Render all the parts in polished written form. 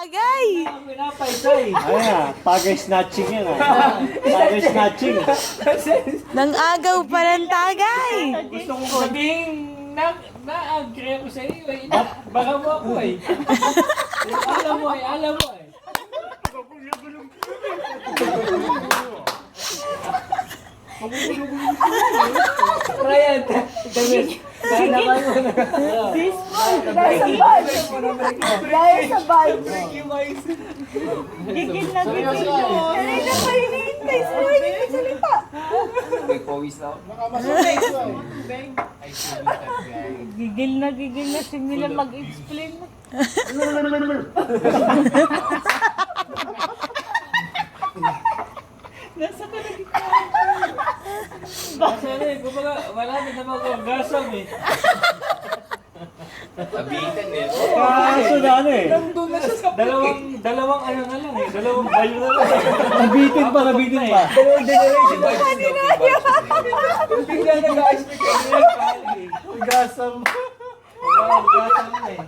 Agay! Pinapaysay. Ayan, tagay snatching yan Tagay snatching. Nang agaw pa ng tagay! Gusto kong sabihin na-agree ko sa iyo eh. Baka mo ako eh. Alam mo eh. Ryan, dahil naman mo na. Dahil sa vibe. Gigil na gigil na. Kanina pa hinihintay sa mga salita. Gigil na si Mila mag-explain. Nasa ka na kita. Kasi kumbaga, wala na naman akong gasam eh. Sabihin eh. Kaso na Nandun na siya sa dalawang ano na lang eh. Dalawang bayo na lang. Nabitin pa. Dalawang generation na. Bigla nag-a-expect ka nila kali. Gasam. Gasam na eh.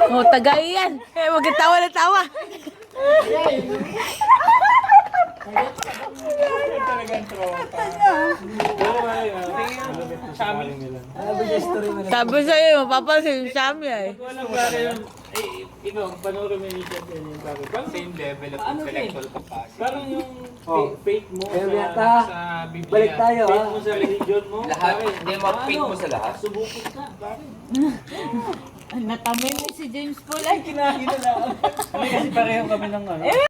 Oh, tagay yan! Eh, wag kang tawa na tawa! Talagang tropa. Sa amin nila. Ano ba yung story mo na? Sabi sa'yo, mapapansin yung Sammy eh. Walang pare yung, ikaw, panoorin mo yung chat yun yung pare. Parang Same level of Ano intellectual capacity. Parang yung faith mo Kaya sa Biblia. balik tayo, Faith ah. mo sa religion mo. Lahat, pare. hindi mo faith mo sa lahat. Subukot ka, pare. Natamay mo si James Paul ay Kinahina lang. Kasi pareho kami ng ano.